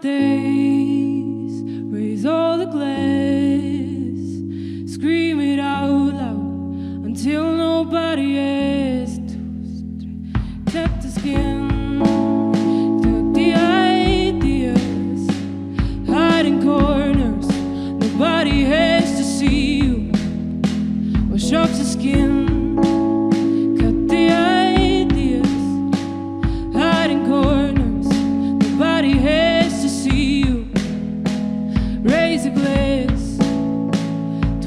days, raise all the glass, scream it out loud until nobody has to tap the skin, tuck the ideas, hide in corners, nobody has to see you, wash off the skin.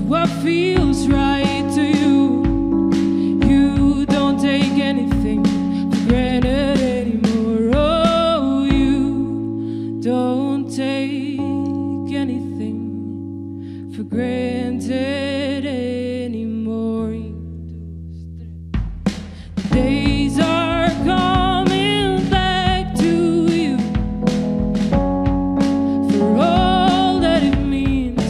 What feels right to you? You don't take anything for granted anymore. Oh, you don't take anything for granted anymore. The days are coming back to you for all that it means.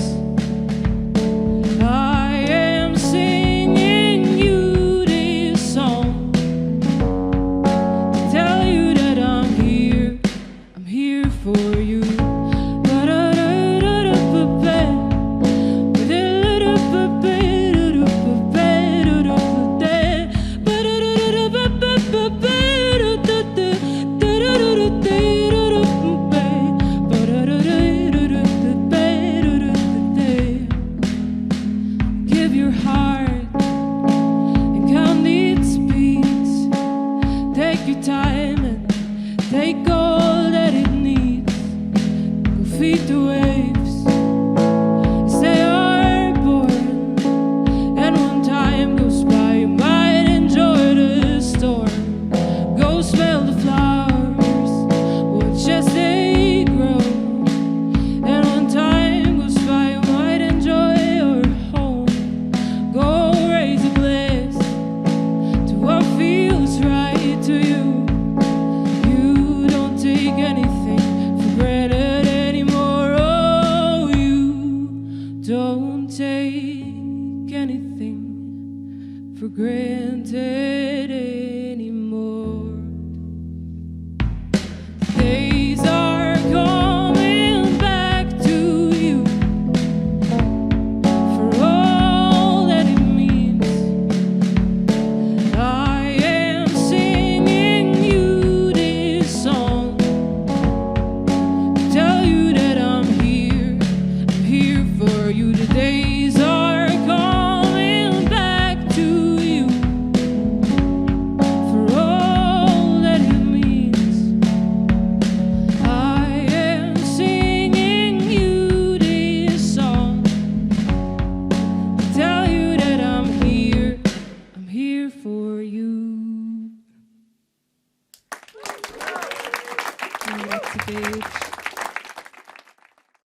Take all that it needs, go feed the waves, they are born, and when time goes by you might enjoy the storm, go smell the flowers, watch as they grow, and when time goes by you might enjoy your home, go raise a glass to what feels right to you. Take anything for granted anymore. Oh, you don't take anything for granted anymore. The days are coming back to you for all that it means. I am singing you this song. For you, the days are coming back to you for all that it means. I am singing you this song to tell you that I'm here for you. Grazie,